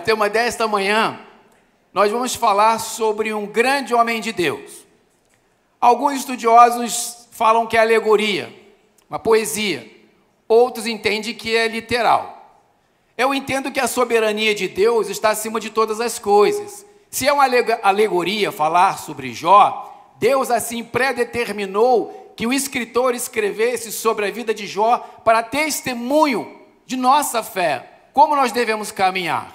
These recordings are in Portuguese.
Tema desta manhã, nós vamos falar sobre um grande homem de Deus. Alguns estudiosos falam que é alegoria, uma poesia. Outros entendem que é literal. Eu entendo que a soberania de Deus está acima de todas as coisas. Se é uma alegoria falar sobre Jó, Deus assim predeterminou que o escritor escrevesse sobre a vida de Jó para testemunho de nossa fé, como nós devemos caminhar.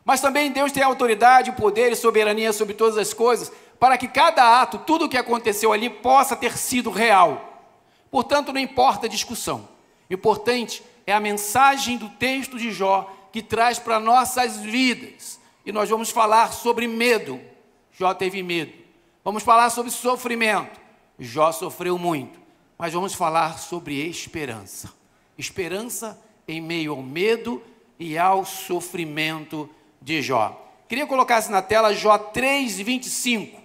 Mas também Deus tem autoridade, poder e soberania sobre todas as coisas, para que cada ato, tudo o que aconteceu ali, possa ter sido real. Portanto, não importa a discussão. O importante é a mensagem do texto de Jó, que traz para nossas vidas. E nós vamos falar sobre medo. Jó teve medo. Vamos falar sobre sofrimento. Jó sofreu muito. Mas vamos falar sobre esperança. Esperança em meio ao medo e ao sofrimento de Jó. Queria colocar na tela Jó 3:25.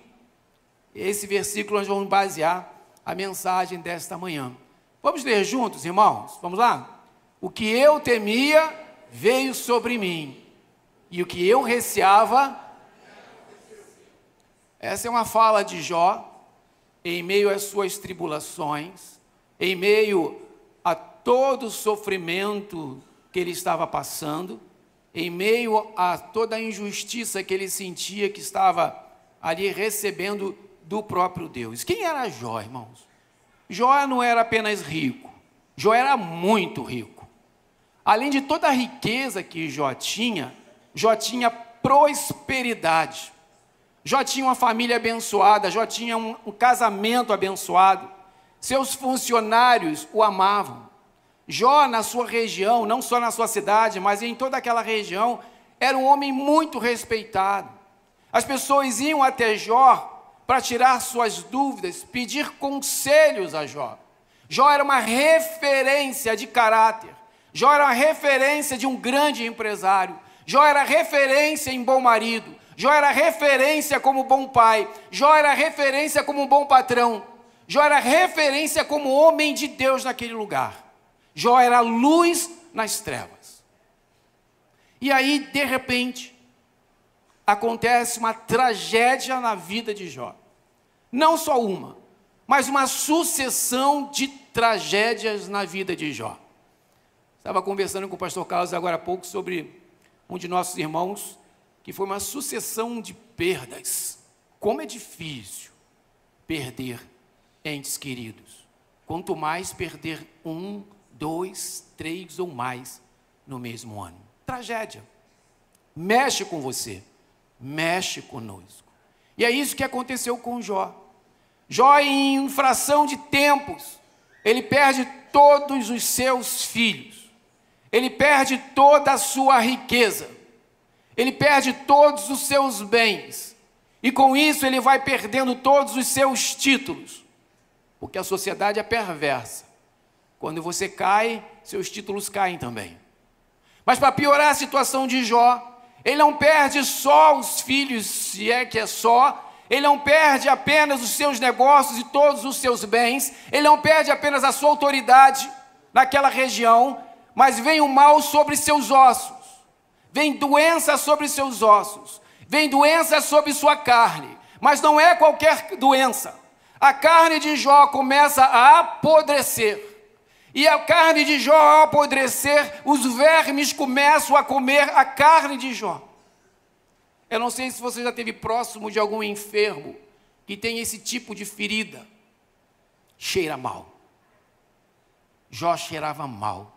Esse versículo nós vamos basear a mensagem desta manhã. Vamos ler juntos, irmãos? Vamos lá? O que eu temia veio sobre mim, e o que eu receava... Essa é uma fala de Jó, em meio às suas tribulações, em meio a todo o sofrimento que ele estava passando, em meio a toda a injustiça que ele sentia que estava ali recebendo do próprio Deus. Quem era Jó, irmãos? Jó não era apenas rico, Jó era muito rico. Além de toda a riqueza que Jó tinha prosperidade. Jó tinha uma família abençoada, Jó tinha um casamento abençoado, seus funcionários o amavam. Jó, na sua região, não só na sua cidade, mas em toda aquela região, era um homem muito respeitado. As pessoas iam até Jó para tirar suas dúvidas, pedir conselhos a Jó. Jó era uma referência de caráter. Jó era uma referência de um grande empresário. Jó era referência em bom marido. Jó era referência como bom pai. Jó era referência como bom patrão. Jó era referência como homem de Deus naquele lugar. Jó era luz nas trevas. E aí, de repente, acontece uma tragédia na vida de Jó. Não só uma, mas uma sucessão de tragédias na vida de Jó. Estava conversando com o pastor Carlos agora há pouco sobre um de nossos irmãos, que foi uma sucessão de perdas. Como é difícil perder entes queridos. Quanto mais perder 1, 2, 3 ou mais no mesmo ano. Tragédia. Mexe com você. Mexe conosco. E é isso que aconteceu com Jó. Jó, em fração de tempos, ele perde todos os seus filhos. Ele perde toda a sua riqueza. Ele perde todos os seus bens. E com isso ele vai perdendo todos os seus títulos. Porque a sociedade é perversa. Quando você cai, seus títulos caem também. Mas para piorar a situação de Jó, ele não perde só os filhos, se é que é só. Ele não perde apenas os seus negócios e todos os seus bens. Ele não perde apenas a sua autoridade naquela região. Mas vem o mal sobre seus ossos. Vem doença sobre seus ossos. Vem doença sobre sua carne. Mas não é qualquer doença. A carne de Jó começa a apodrecer. E a carne de Jó, ao apodrecer, os vermes começam a comer a carne de Jó. Eu não sei se você já esteve próximo de algum enfermo que tem esse tipo de ferida. Cheira mal. Jó cheirava mal.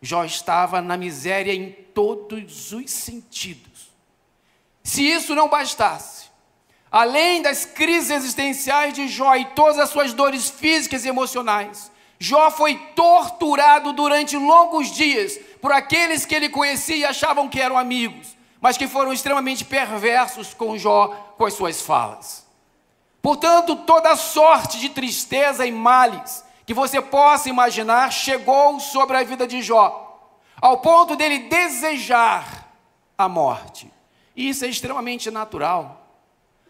Jó estava na miséria em todos os sentidos. Se isso não bastasse, além das crises existenciais de Jó e todas as suas dores físicas e emocionais, Jó foi torturado durante longos dias por aqueles que ele conhecia e achavam que eram amigos, mas que foram extremamente perversos com Jó, com as suas falas. Portanto, toda sorte de tristeza e males que você possa imaginar chegou sobre a vida de Jó, ao ponto dele desejar a morte. E isso é extremamente natural.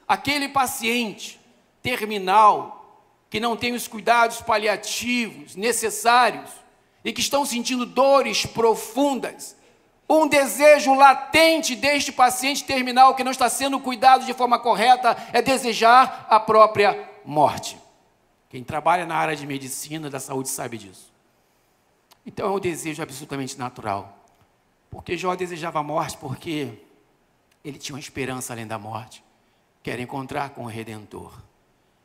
Aquele paciente terminal, que não tem os cuidados paliativos necessários e que estão sentindo dores profundas, um desejo latente deste paciente terminal que não está sendo cuidado de forma correta é desejar a própria morte. Quem trabalha na área de medicina, da saúde, sabe disso. Então é um desejo absolutamente natural. Porque Jó desejava a morte porque ele tinha uma esperança além da morte, que era encontrar com o Redentor.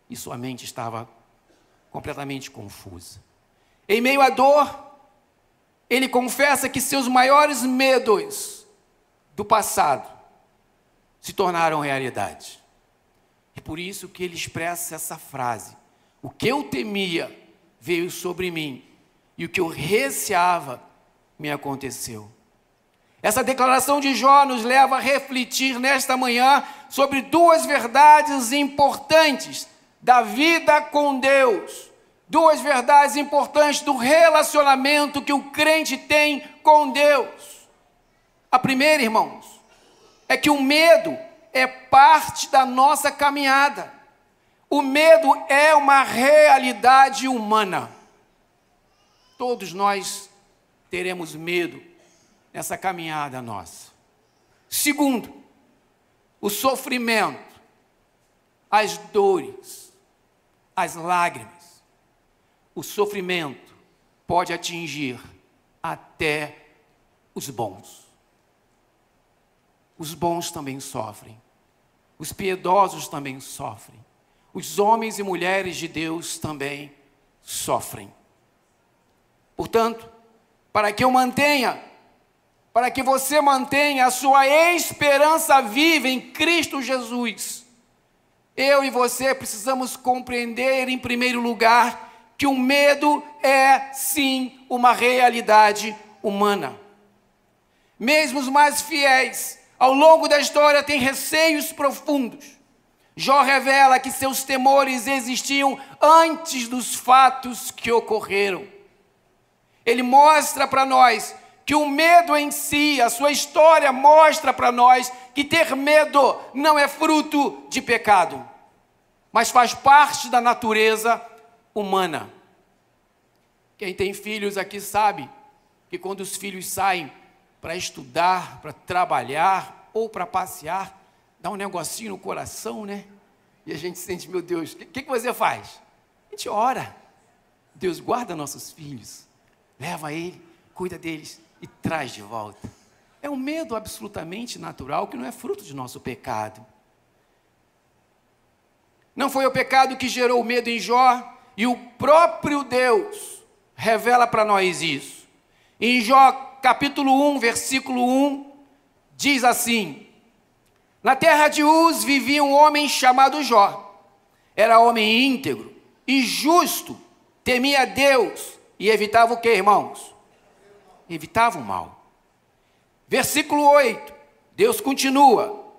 E sua mente estava completamente confusa. Em meio à dor, ele confessa que seus maiores medos do passado se tornaram realidade. E por isso que ele expressa essa frase: o que eu temia veio sobre mim, e o que eu receava me aconteceu. Essa declaração de Jó nos leva a refletir nesta manhã sobre duas verdades importantes da vida com Deus. Duas verdades importantes do relacionamento que o crente tem com Deus. A primeira, irmãos, é que o medo é parte da nossa caminhada. O medo é uma realidade humana. Todos nós teremos medo nessa caminhada nossa. Segundo, o sofrimento, as dores, as lágrimas. O sofrimento pode atingir até os bons. Os bons também sofrem. Os piedosos também sofrem. Os homens e mulheres de Deus também sofrem. Portanto, para que você mantenha a sua esperança viva em Cristo Jesus, eu e você precisamos compreender, em primeiro lugar, que o medo é, sim, uma realidade humana. Mesmo os mais fiéis, ao longo da história, têm receios profundos. Jó revela que seus temores existiam antes dos fatos que ocorreram. Ele mostra para nós que o medo em si, a sua história mostra para nós que ter medo não é fruto de pecado, mas faz parte da natureza humana. Quem tem filhos aqui sabe que quando os filhos saem para estudar, para trabalhar ou para passear, dá um negocinho no coração, né? E a gente sente, meu Deus, o que você faz? A gente ora. Deus guarda nossos filhos, leva ele, cuida deles e traz de volta. É um medo absolutamente natural que não é fruto de nosso pecado. Não foi o pecado que gerou o medo em Jó, e o próprio Deus revela para nós isso. Em Jó capítulo 1, versículo 1, diz assim: na terra de Uz vivia um homem chamado Jó. Era homem íntegro e justo, temia Deus e evitava o que, irmãos? Evitava o mal. Versículo 8, Deus continua: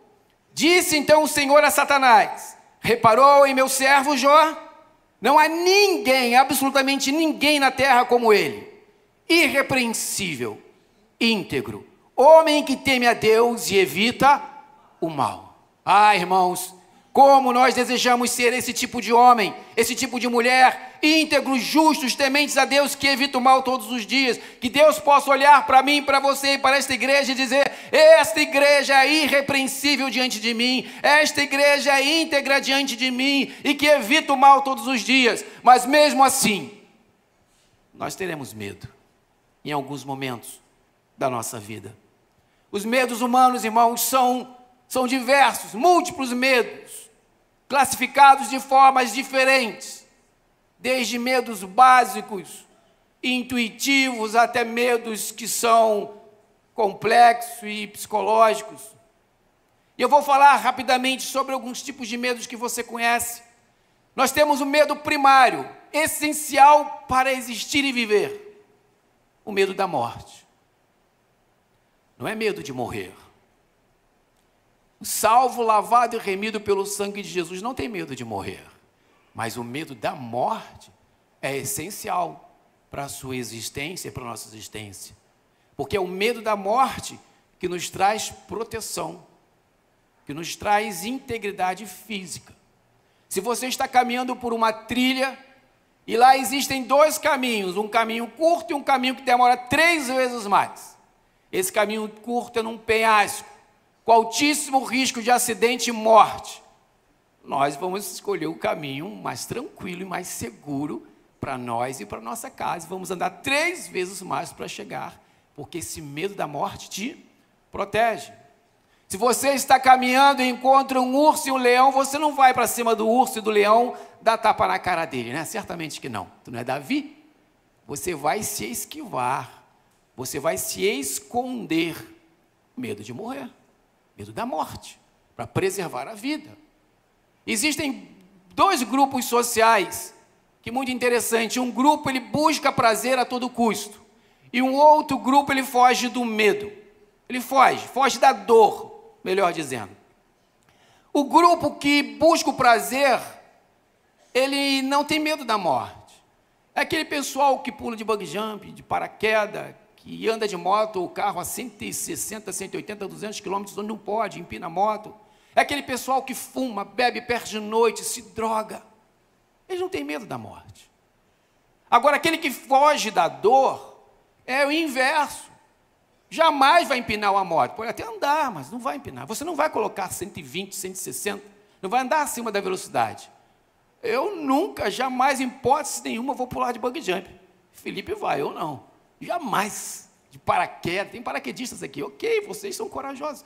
disse então o Senhor a Satanás: reparou em meu servo Jó? Não há ninguém, absolutamente ninguém na terra como ele. Irrepreensível, íntegro, homem que teme a Deus e evita o mal. Ah, irmãos, como nós desejamos ser esse tipo de homem, esse tipo de mulher, íntegros, justos, tementes a Deus, que evita o mal todos os dias. Que Deus possa olhar para mim, para você e para esta igreja e dizer: esta igreja é irrepreensível diante de mim, esta igreja é íntegra diante de mim e que evita o mal todos os dias. Mas mesmo assim, nós teremos medo em alguns momentos da nossa vida. Os medos humanos, irmãos, são diversos, múltiplos medos, classificados de formas diferentes, desde medos básicos, intuitivos, até medos que são complexos e psicológicos. E eu vou falar rapidamente sobre alguns tipos de medos que você conhece. Nós temos o medo primário, essencial para existir e viver: o medo da morte. Não é medo de morrer. O salvo, lavado e remido pelo sangue de Jesus não tem medo de morrer. Mas o medo da morte é essencial para a sua existência e para a nossa existência. Porque é o medo da morte que nos traz proteção, que nos traz integridade física. Se você está caminhando por uma trilha, e lá existem dois caminhos, um caminho curto e um caminho que demora 3 vezes mais. esse caminho curto é num penhasco, com altíssimo risco de acidente e morte, nós vamos escolher o caminho mais tranquilo e mais seguro para nós e para nossa casa. Vamos andar 3 vezes mais para chegar, porque esse medo da morte te protege. Se você está caminhando e encontra um urso e um leão, você não vai para cima do urso e do leão dar tapa na cara dele, né? Certamente que não. Tu não é Davi? Você vai se esquivar, você vai se esconder. Medo de morrer, medo da morte, para preservar a vida. Existem 2 grupos sociais, que é muito interessante. Um grupo, ele busca prazer a todo custo, e um outro grupo, ele foge do medo. Ele foge da dor, melhor dizendo. O grupo que busca o prazer, ele não tem medo da morte. É aquele pessoal que pula de bungee jump, de paraquedas, que anda de moto ou carro a 160, 180, 200 quilômetros, onde não pode, empina a moto. É aquele pessoal que fuma, bebe, perde de noite, se droga. Eles não têm medo da morte. Agora, aquele que foge da dor é o inverso. Jamais vai empinar uma moto. Pode até andar, mas não vai empinar. Você não vai colocar 120, 160, não vai andar acima da velocidade. Eu nunca, jamais, em hipótese nenhuma, vou pular de bungee jump. Felipe vai, eu não. Jamais. De paraquedas, tem paraquedistas aqui. Ok, vocês são corajosos.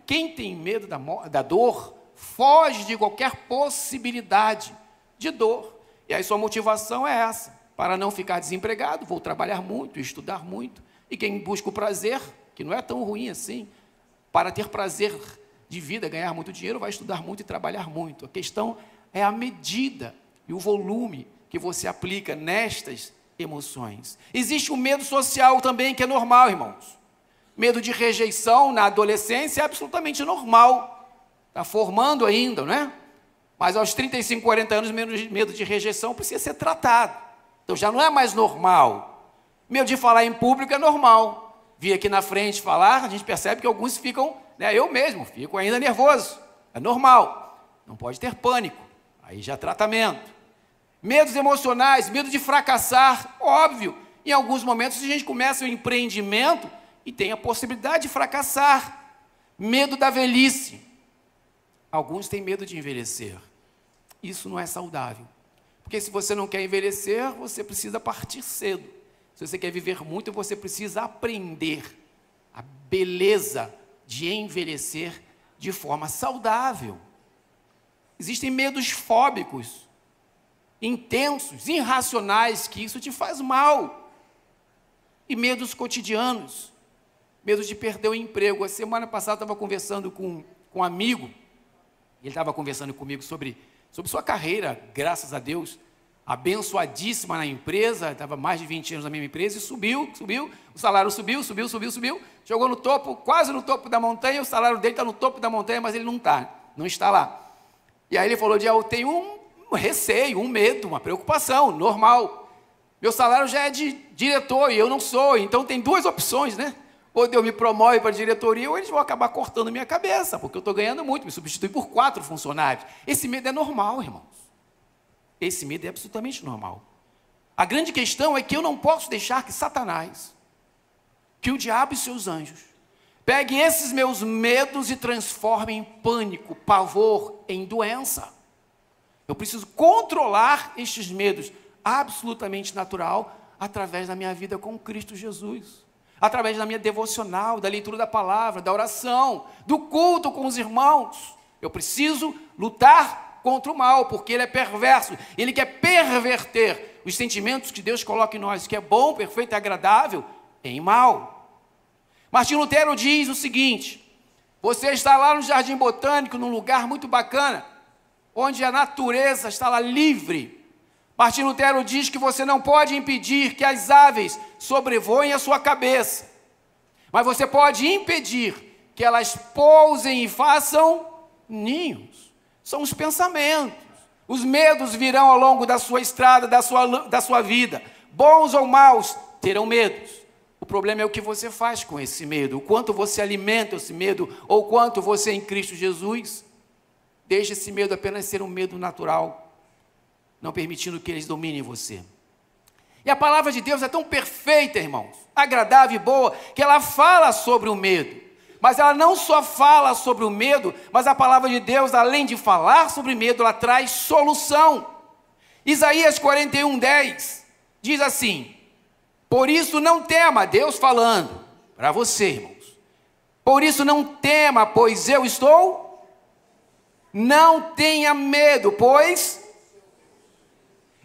Quem tem medo da dor, foge de qualquer possibilidade de dor. E aí sua motivação é essa: para não ficar desempregado, vou trabalhar muito, estudar muito. E quem busca o prazer, que não é tão ruim assim, para ter prazer de vida, ganhar muito dinheiro, vai estudar muito e trabalhar muito. A questão é a medida e o volume que você aplica nestas emoções. Existe o medo social também, que é normal, irmãos. Medo de rejeição na adolescência é absolutamente normal. Está formando ainda, não é? Mas aos 35, 40 anos, medo de rejeição precisa ser tratado. Então já não é mais normal. Medo de falar em público é normal. Vir aqui na frente falar, a gente percebe que alguns ficam, né, eu mesmo fico ainda nervoso. É normal. Não pode ter pânico. Aí já é tratamento. Medos emocionais, medo de fracassar, óbvio. Em alguns momentos a gente começa o empreendimento e tem a possibilidade de fracassar. Medo da velhice. Alguns têm medo de envelhecer. Isso não é saudável. Porque se você não quer envelhecer, você precisa partir cedo. Se você quer viver muito, você precisa aprender a beleza de envelhecer de forma saudável. Existem medos fóbicos, intensos, irracionais, que isso te faz mal. E medos cotidianos. Medo de perder o emprego. A semana passada eu estava conversando com um amigo, ele estava conversando comigo sobre sua carreira, graças a Deus, abençoadíssima na empresa, estava mais de 20 anos na mesma empresa, e subiu, o salário subiu, chegou no topo, quase no topo da montanha, o salário dele está no topo da montanha, mas ele não está lá. E aí ele falou, eu tenho um receio, um medo, uma preocupação, normal. Meu salário já é de diretor e eu não sou, então tem 2 opções, né? Ou Deus me promove para a diretoria, ou eles vão acabar cortando minha cabeça, porque eu estou ganhando muito, me substitui por 4 funcionários. Esse medo é normal, irmãos. Esse medo é absolutamente normal. A grande questão é que eu não posso deixar que Satanás, que o diabo e seus anjos, peguem esses meus medos e transformem em pânico, pavor, em doença. Eu preciso controlar estes medos, absolutamente natural, através da minha vida com Cristo Jesus. Através da minha devocional, da leitura da palavra, da oração, do culto com os irmãos. Eu preciso lutar contra o mal, porque ele é perverso. Ele quer perverter os sentimentos que Deus coloca em nós, que é bom, perfeito e agradável, em mal. Martinho Lutero diz o seguinte: você está lá no Jardim Botânico, num lugar muito bacana, onde a natureza está lá livre. Martinho Lutero diz que você não pode impedir que as aves sobrevoem a sua cabeça, mas você pode impedir que elas pousem e façam ninhos. São os pensamentos. Os medos virão ao longo da sua estrada, da sua vida. Bons ou maus, terão medos. O problema é o que você faz com esse medo, o quanto você alimenta esse medo, ou quanto você em Cristo Jesus deixa esse medo apenas ser um medo natural, não permitindo que eles dominem você. E a palavra de Deus é tão perfeita, irmãos, agradável e boa, que ela fala sobre o medo. Mas ela não só fala sobre o medo, mas a palavra de Deus, além de falar sobre medo, ela traz solução. Isaías 41:10 diz assim: por isso não tema, Deus falando para você, irmãos. Por isso não tema, pois eu estou. Não tenha medo, pois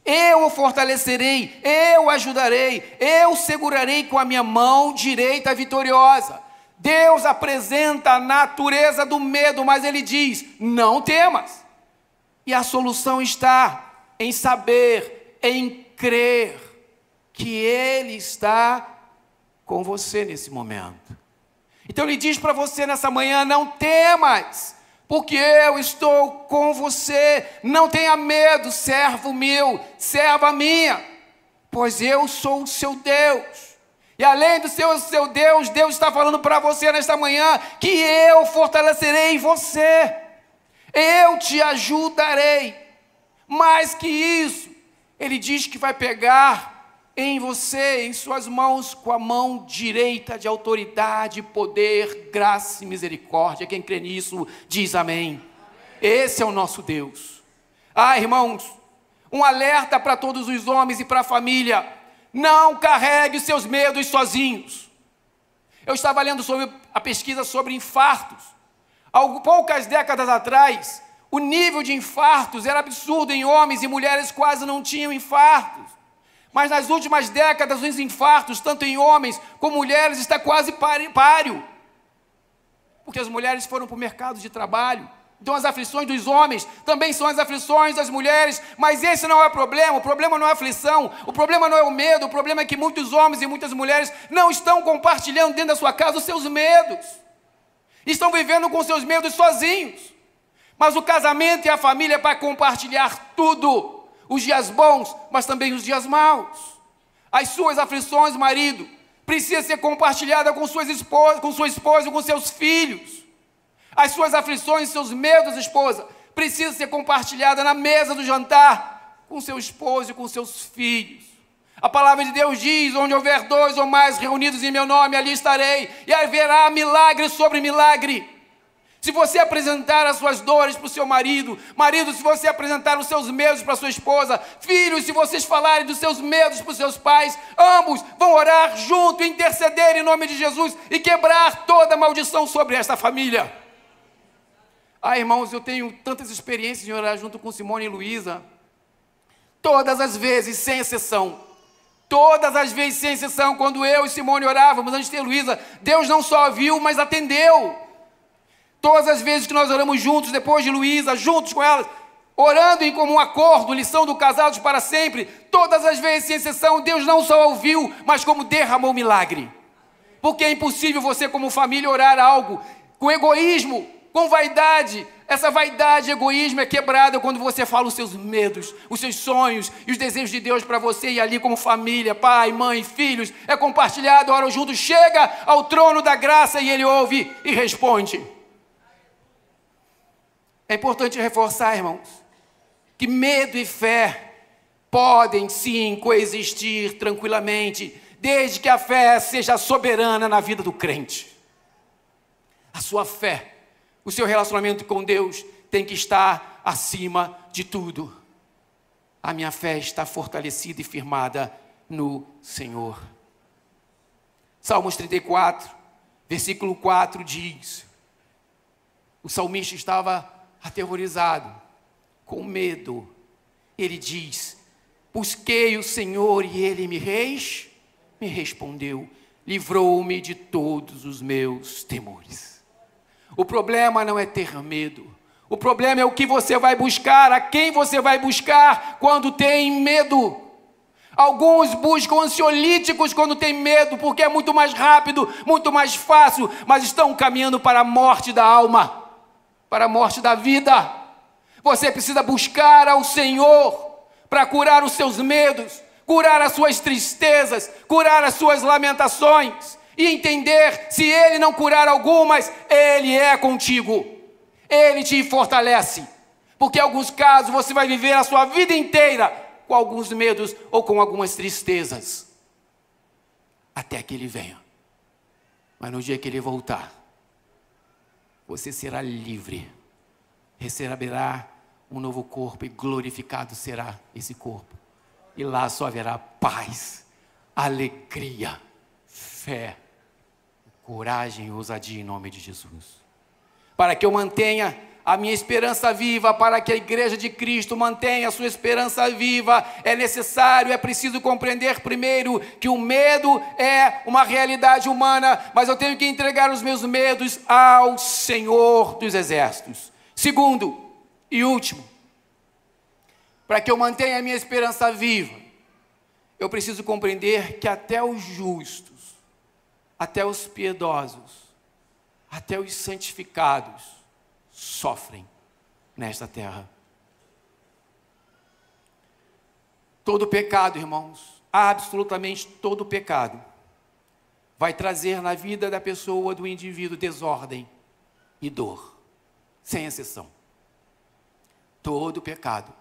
eu o fortalecerei, eu o ajudarei, eu segurarei com a minha mão direita vitoriosa. Deus apresenta a natureza do medo, mas ele diz: não temas. E a solução está em saber, em crer que Ele está com você nesse momento. Então ele diz para você nessa manhã: não temas, porque eu estou com você. Não tenha medo, servo meu, serva minha, pois eu sou o seu Deus. E além do seu Deus, Deus está falando para você nesta manhã que eu fortalecerei você, eu te ajudarei. Mais que isso, Ele diz que vai pegar em você, em suas mãos, com a mão direita de autoridade, poder, graça e misericórdia. Quem crê nisso, diz amém. Esse é o nosso Deus. Irmãos, um alerta para todos os homens e para a família: não carregue os seus medos sozinhos. Eu estava lendo sobre a pesquisa sobre infartos. Poucas décadas atrás, o nível de infartos era absurdo em homens, e mulheres quase não tinham infartos. Mas nas últimas décadas, os infartos, tanto em homens como mulheres, está quase páreo. Porque as mulheres foram para o mercado de trabalho. Então as aflições dos homens também são as aflições das mulheres, mas esse não é o problema não é a aflição, o problema não é o medo, o problema é que muitos homens e muitas mulheres não estão compartilhando dentro da sua casa os seus medos, estão vivendo com seus medos sozinhos. Mas o casamento e a família é para compartilhar tudo, os dias bons, mas também os dias maus. As suas aflições, marido, precisam ser compartilhadas com sua esposa e com seus filhos. As suas aflições, seus medos, esposa, precisam ser compartilhadas na mesa do jantar com seu esposo e com seus filhos. A palavra de Deus diz: onde houver 2 ou mais reunidos em meu nome, ali estarei, e haverá milagre sobre milagre. Se você apresentar as suas dores para o seu marido, se você apresentar os seus medos para a sua esposa, filhos, se vocês falarem dos seus medos para os seus pais, ambos vão orar junto, interceder em nome de Jesus e quebrar toda maldição sobre esta família. Irmãos, eu tenho tantas experiências em orar junto com Simone e Luísa. Todas as vezes, sem exceção, quando eu e Simone orávamos antes de ter Luísa, Deus não só ouviu, mas atendeu. Todas as vezes que nós oramos juntos, depois de Luísa, juntos com elas, orando em comum acordo, lição do Casados para Sempre, todas as vezes, sem exceção, Deus não só ouviu, mas como derramou milagre. Porque é impossível você, como família, orar algo com egoísmo, com vaidade. Essa vaidade e egoísmo é quebrada quando você fala os seus medos, os seus sonhos e os desejos de Deus para você, e ali como família, pai, mãe, filhos, é compartilhado, oram juntos, chega ao trono da graça e Ele ouve e responde. É importante reforçar, irmãos, que medo e fé podem sim coexistir tranquilamente, desde que a fé seja soberana na vida do crente. A sua fé, o seu relacionamento com Deus tem que estar acima de tudo. A minha fé está fortalecida e firmada no Senhor. Salmos 34, versículo 4 diz: o salmista estava aterrorizado, com medo. Ele diz: busquei o Senhor e Ele me respondeu, livrou-me de todos os meus temores. O problema não é ter medo. O problema é o que você vai buscar, a quem você vai buscar quando tem medo. Alguns buscam ansiolíticos quando tem medo, porque é muito mais rápido, muito mais fácil, mas estão caminhando para a morte da alma, para a morte da vida. Você precisa buscar ao Senhor para curar os seus medos, curar as suas tristezas, curar as suas lamentações. E entender, se Ele não curar algumas, Ele é contigo. Ele te fortalece. Porque em alguns casos você vai viver a sua vida inteira com alguns medos ou com algumas tristezas. até que ele venha. Mas no dia que ele voltar, você será livre, receberá um novo corpo e glorificado será esse corpo. E lá só haverá paz, alegria, fé, coragem e ousadia em nome de Jesus. Para que eu mantenha a minha esperança viva, para que a igreja de Cristo mantenha a sua esperança viva, é necessário, é preciso compreender primeiro que o medo é uma realidade humana, mas eu tenho que entregar os meus medos ao Senhor dos Exércitos. Segundo e último, para que eu mantenha a minha esperança viva, eu preciso compreender que até os justos, até os piedosos, até os santificados sofrem nesta terra. Todo pecado, irmãos, absolutamente todo pecado, vai trazer na vida da pessoa, do indivíduo, desordem e dor, sem exceção. Todo pecado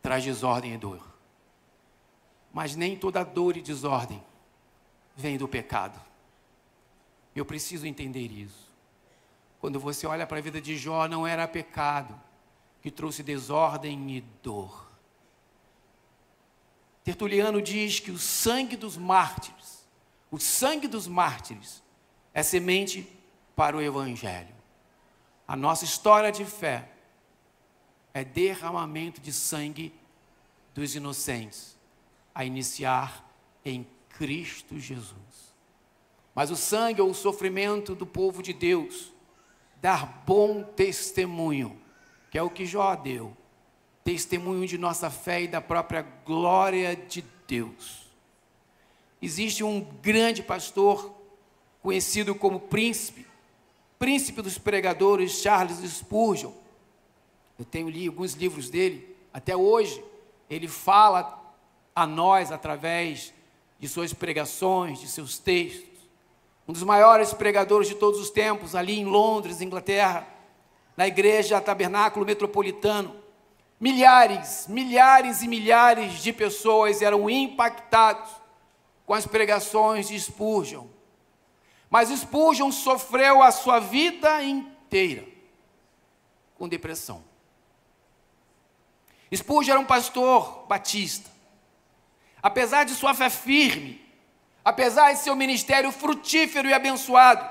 traz desordem e dor. Mas nem toda dor e desordem vem do pecado. Eu preciso entender isso. Quando você olha para a vida de Jó, não era pecado que trouxe desordem e dor. Tertuliano diz que o sangue dos mártires é semente para o Evangelho. A nossa história de fé é derramamento de sangue dos inocentes, a iniciar em Cristo Jesus. Mas o sangue ou o sofrimento do povo de Deus, dar bom testemunho, que é o que Jó deu, testemunho de nossa fé e da própria glória de Deus. Existe um grande pastor, conhecido como príncipe dos pregadores, Charles Spurgeon. Eu tenho lido alguns livros dele, até hoje, ele fala a nós através de suas pregações, de seus textos. Um dos maiores pregadores de todos os tempos, ali em Londres, Inglaterra, na igreja Tabernáculo Metropolitano. Milhares e milhares de pessoas eram impactados com as pregações de Spurgeon. Mas Spurgeon sofreu a sua vida inteira com depressão. Spurgeon era um pastor batista. Apesar de sua fé firme, apesar de seu ministério frutífero e abençoado,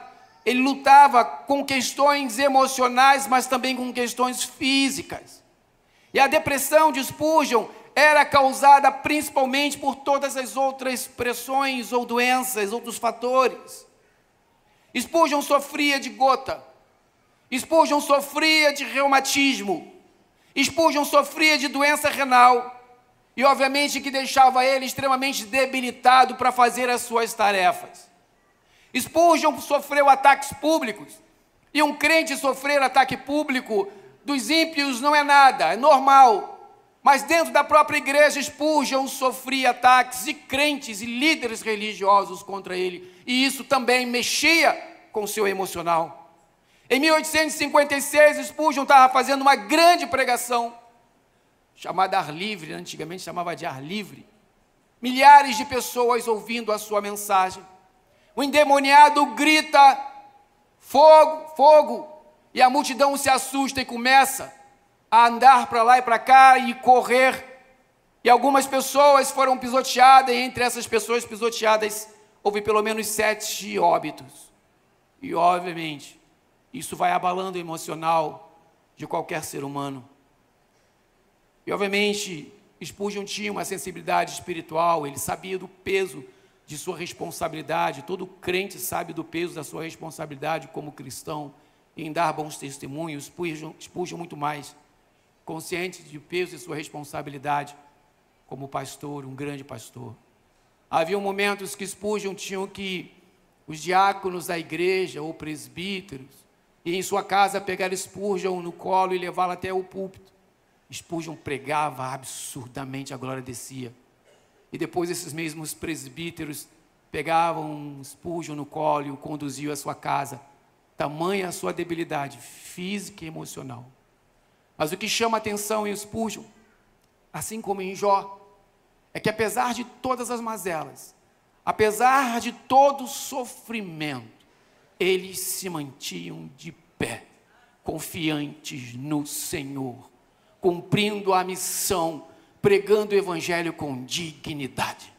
ele lutava com questões emocionais, mas também com questões físicas. E a depressão de Spurgeon era causada principalmente por todas as outras pressões ou doenças, outros fatores. Spurgeon sofria de gota, Spurgeon sofria de reumatismo, Spurgeon sofria de doença renal, e obviamente que deixava ele extremamente debilitado para fazer as suas tarefas. Spurgeon sofreu ataques públicos, e um crente sofrer ataque público dos ímpios não é nada, é normal. Mas dentro da própria igreja, Spurgeon sofria ataques de crentes e líderes religiosos contra ele, e isso também mexia com o seu emocional. Em 1856, Spurgeon estava fazendo uma grande pregação, chamada Ar Livre, antigamente chamava de Ar Livre. Milhares de pessoas ouvindo a sua mensagem. O endemoniado grita, fogo, fogo, e a multidão se assusta e começa a andar para lá e para cá e correr. E algumas pessoas foram pisoteadas, e entre essas pessoas pisoteadas, houve pelo menos 7 óbitos. E obviamente, isso vai abalando o emocional de qualquer ser humano. E obviamente, Spurgeon tinha uma sensibilidade espiritual, ele sabia do peso de sua responsabilidade, todo crente sabe do peso da sua responsabilidade como cristão, em dar bons testemunhos. Spurgeon muito mais, consciente do peso de sua responsabilidade como pastor, um grande pastor. Havia momentos que Spurgeon tinha que os diáconos da igreja, ou presbíteros, e em sua casa pegar Spurgeon no colo e levá-lo até o púlpito. Spurgeon pregava absurdamente, a glória descia. E depois esses mesmos presbíteros pegavam Spurgeon no colo e o conduziam à sua casa. Tamanha a sua debilidade física e emocional. Mas o que chama a atenção em Spurgeon, assim como em Jó, é que apesar de todas as mazelas, apesar de todo sofrimento, eles se mantinham de pé, confiantes no Senhor, cumprindo a missão, pregando o evangelho com dignidade,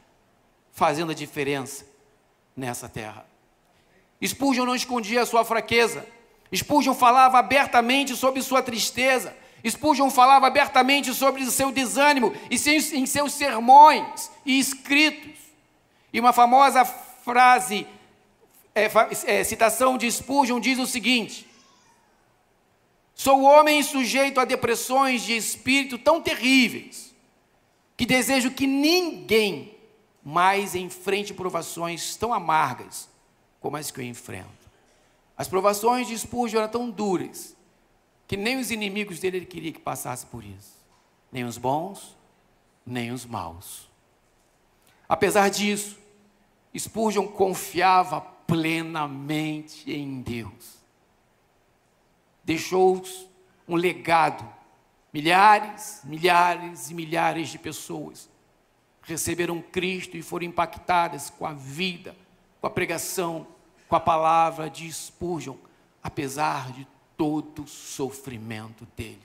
fazendo a diferença nessa terra. Spurgeon não escondia a sua fraqueza. Spurgeon falava abertamente sobre sua tristeza. Spurgeon falava abertamente sobre o seu desânimo em seus sermões e escritos. E uma famosa frase, citação de Spurgeon diz o seguinte: sou homem sujeito a depressões de espírito tão terríveis, que desejo que ninguém mais enfrente provações tão amargas como as que eu enfrento. As provações de Spurgeon eram tão duras, que nem os inimigos dele ele queria que passasse por isso. Nem os bons, nem os maus. Apesar disso, Spurgeon confiava plenamente em Deus. Deixou um legado. Milhares e milhares de pessoas receberam Cristo e foram impactadas com a vida, com a pregação, com a palavra de Spurgeon, apesar de todo o sofrimento dele.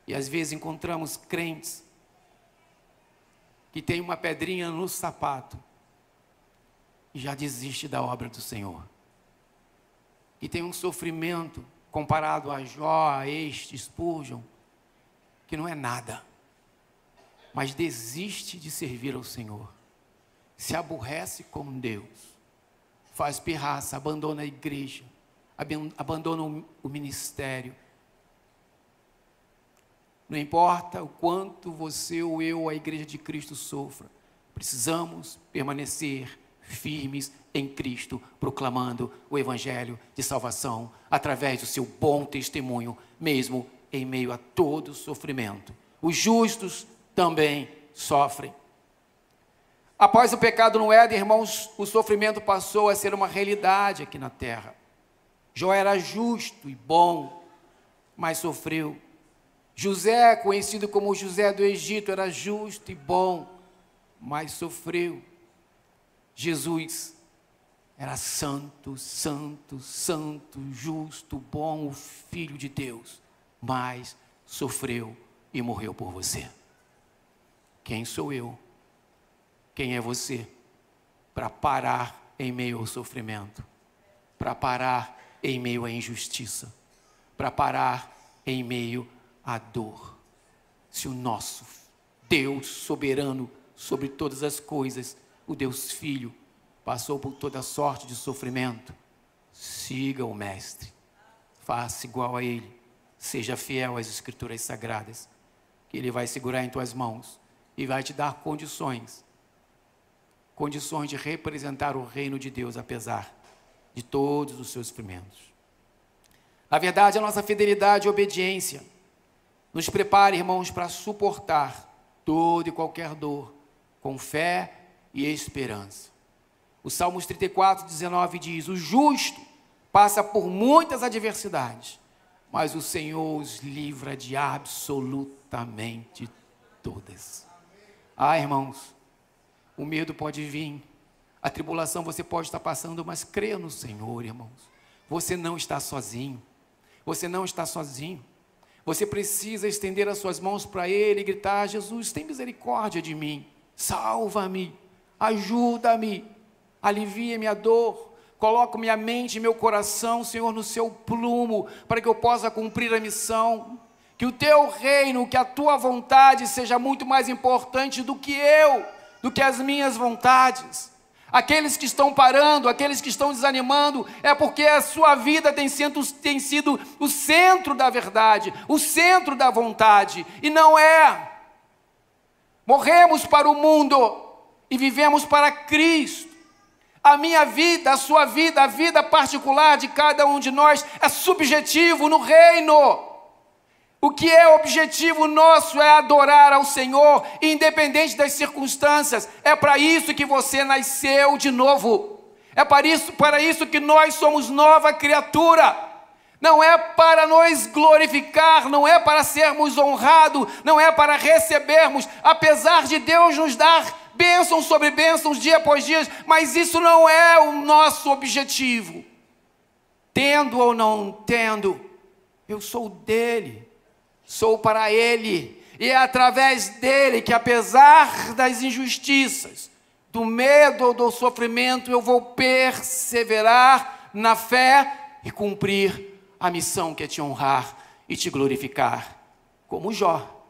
E às vezes encontramos crentes que têm uma pedrinha no sapato e já desiste da obra do Senhor. Que tem um sofrimento comparado a Jó, a este Spurgeon, que não é nada, mas desiste de servir ao Senhor, se aborrece com Deus, faz pirraça, abandona a igreja, abandona o ministério. Não importa o quanto você ou eu, a igreja de Cristo, sofra, precisamos permanecer firmes em Cristo, proclamando o evangelho de salvação, através do seu bom testemunho, mesmo em meio a todo sofrimento. Os justos também sofrem. Após o pecado no Éden, irmãos, o sofrimento passou a ser uma realidade aqui na terra. Jó era justo e bom, mas sofreu. José, conhecido como José do Egito, era justo e bom, mas sofreu. Jesus era santo, santo, santo, justo, bom, o Filho de Deus, mas sofreu e morreu por você. Quem sou eu? Quem é você? Para parar em meio ao sofrimento, para parar em meio à injustiça, para parar em meio à dor. Se o nosso Deus soberano sobre todas as coisas, o Deus Filho, passou por toda sorte de sofrimento, siga o Mestre, faça igual a Ele, seja fiel às Escrituras Sagradas, que Ele vai segurar em tuas mãos e vai te dar condições de representar o reino de Deus, apesar de todos os seus sofrimentos. Na verdade, a nossa fidelidade e obediência nos prepara, irmãos, para suportar toda e qualquer dor, com fé e esperança. O Salmos 34, 19 diz: o justo passa por muitas adversidades, mas o Senhor os livra de absolutamente todas. Ah, irmãos, o medo pode vir, a tribulação você pode estar passando, mas creia no Senhor, irmãos. Você não está sozinho, você não está sozinho. Você precisa estender as suas mãos para Ele e gritar: Jesus, tem misericórdia de mim, salva-me, ajuda-me, alivia minha dor, coloco minha mente e meu coração, Senhor, no seu plumo, para que eu possa cumprir a missão. Que o teu reino, que a tua vontade seja muito mais importante do que eu, do que as minhas vontades. Aqueles que estão parando, aqueles que estão desanimando, é porque a sua vida tem sido o centro da verdade, o centro da vontade, e não é. Morremos para o mundo e vivemos para Cristo. A minha vida, a sua vida, a vida particular de cada um de nós é subjetivo no reino. O que é objetivo nosso é adorar ao Senhor, independente das circunstâncias. É para isso que você nasceu de novo. É para isso que nós somos nova criatura. Não é para nos glorificar, não é para sermos honrados, não é para recebermos, apesar de Deus nos dar bênçãos sobre bênçãos, dia após dia, mas isso não é o nosso objetivo. Tendo ou não tendo, eu sou dele, sou para ele, e é através dele que, apesar das injustiças, do medo ou do sofrimento, eu vou perseverar na fé e cumprir a missão que é te honrar e te glorificar. Como Jó,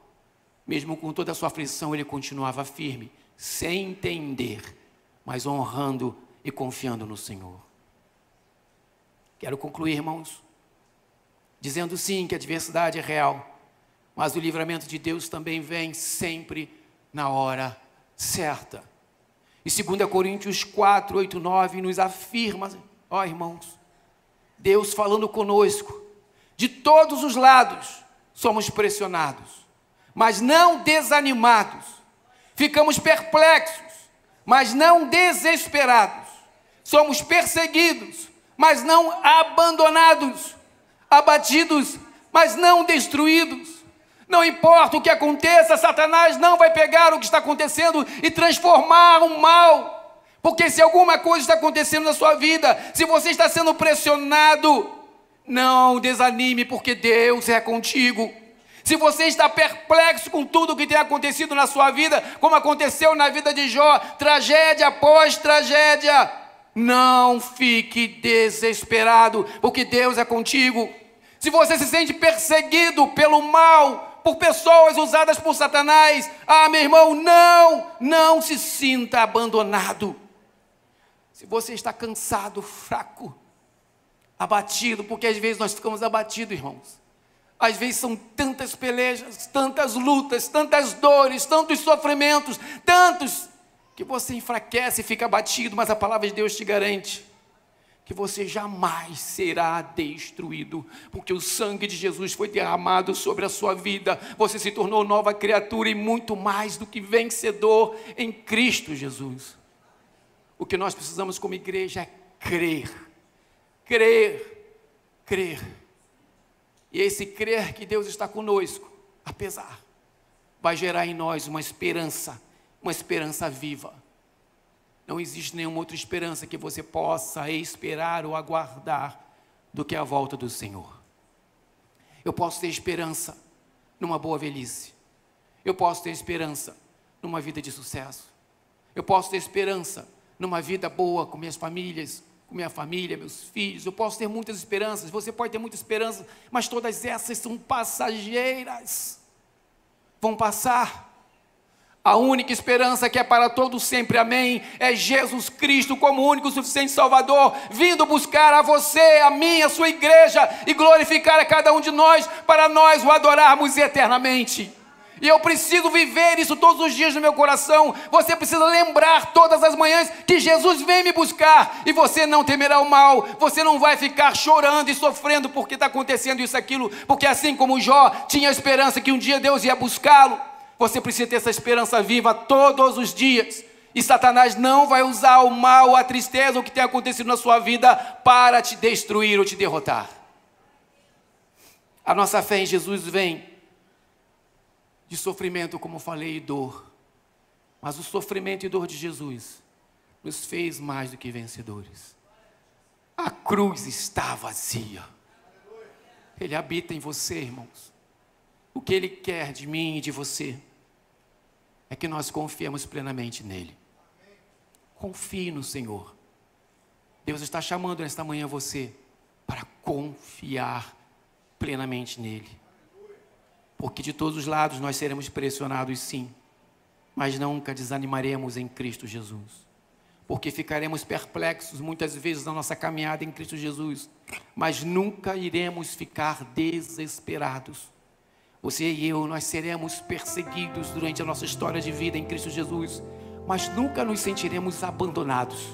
mesmo com toda a sua aflição, ele continuava firme, sem entender, mas honrando e confiando no Senhor. Quero concluir, irmãos, dizendo sim que a adversidade é real, mas o livramento de Deus também vem sempre na hora certa. E 2 Coríntios 4, 8, 9 nos afirma, ó irmãos, Deus falando conosco, de todos os lados somos pressionados, mas não desanimados, ficamos perplexos, mas não desesperados, somos perseguidos, mas não abandonados, abatidos, mas não destruídos. Não importa o que aconteça, Satanás não vai pegar o que está acontecendo e transformar o mal. Porque se alguma coisa está acontecendo na sua vida, se você está sendo pressionado, não desanime, porque Deus é contigo. Se você está perplexo com tudo o que tem acontecido na sua vida, como aconteceu na vida de Jó, tragédia após tragédia, não fique desesperado, porque Deus é contigo. Se você se sente perseguido pelo mal, por pessoas usadas por Satanás, meu irmão, não se sinta abandonado. Se você está cansado, fraco, abatido, porque às vezes nós ficamos abatidos, irmãos. Às vezes são tantas pelejas, tantas lutas, tantas dores, tantos sofrimentos, tantos, que você enfraquece e fica abatido, mas a palavra de Deus te garante que você jamais será destruído, porque o sangue de Jesus foi derramado sobre a sua vida, você se tornou nova criatura e muito mais do que vencedor em Cristo Jesus. O que nós precisamos como igreja é crer. E esse crer que Deus está conosco, apesar, vai gerar em nós uma esperança viva. Não existe nenhuma outra esperança que você possa esperar ou aguardar do que a volta do Senhor. Eu posso ter esperança numa boa velhice. Eu posso ter esperança numa vida de sucesso. Eu posso ter esperança numa vida boa com minhas famílias, com minha família, meus filhos. Eu posso ter muitas esperanças, você pode ter muita esperança, mas todas essas são passageiras. Vão passar. A única esperança que é para todos sempre, amém, é Jesus Cristo como único suficiente Salvador, vindo buscar a você, a mim, a sua igreja, e glorificar a cada um de nós, para nós o adorarmos eternamente. E eu preciso viver isso todos os dias no meu coração. Você precisa lembrar todas as manhãs que Jesus vem me buscar, e você não temerá o mal, você não vai ficar chorando e sofrendo porque está acontecendo isso, aquilo, porque assim como Jó tinha esperança que um dia Deus ia buscá-lo, você precisa ter essa esperança viva todos os dias. E Satanás não vai usar o mal, a tristeza, o que tem acontecido na sua vida para te destruir ou te derrotar. A nossa fé em Jesus vem de sofrimento, como falei, e dor. Mas o sofrimento e dor de Jesus nos fez mais do que vencedores. A cruz está vazia. Ele habita em você, irmãos. O que Ele quer de mim e de você é que nós confiemos plenamente nele. Confie no Senhor. Deus está chamando nesta manhã você para confiar plenamente nele. Porque de todos os lados nós seremos pressionados, sim, mas nunca desanimaremos em Cristo Jesus. Porque ficaremos perplexos muitas vezes na nossa caminhada em Cristo Jesus, mas nunca iremos ficar desesperados. Você e eu, nós seremos perseguidos durante a nossa história de vida em Cristo Jesus, mas nunca nos sentiremos abandonados.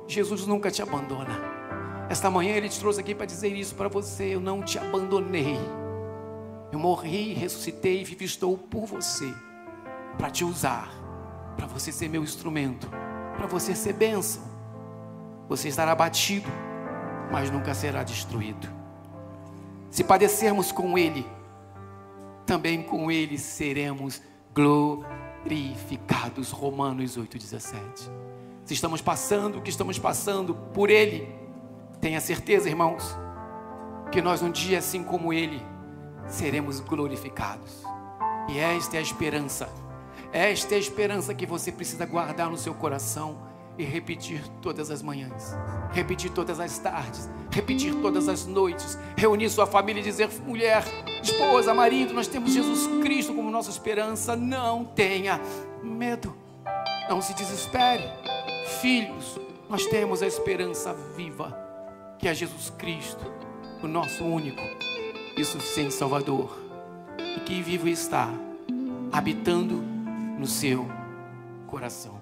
Jesus nunca te abandona. Esta manhã Ele te trouxe aqui para dizer isso para você: eu não te abandonei. Eu morri, ressuscitei e estou por você, para te usar, para você ser meu instrumento, para você ser bênção. Você estará abatido, mas nunca será destruído. Se padecermos com Ele, também com Ele seremos glorificados. glorificados. Romanos 8,17. Se estamos passando o que estamos passando por Ele, tenha certeza, irmãos, que nós um dia, assim como Ele, seremos glorificados. E esta é a esperança. Esta é a esperança que você precisa guardar no seu coração e repetir todas as manhãs, repetir todas as tardes, repetir todas as noites, reunir sua família e dizer: mulher, esposa, marido, nós temos Jesus Cristo como nossa esperança. Não tenha medo, não se desespere. Filhos, nós temos a esperança viva, que é Jesus Cristo, o nosso único e suficiente Salvador, e que vivo está, habitando no seu coração.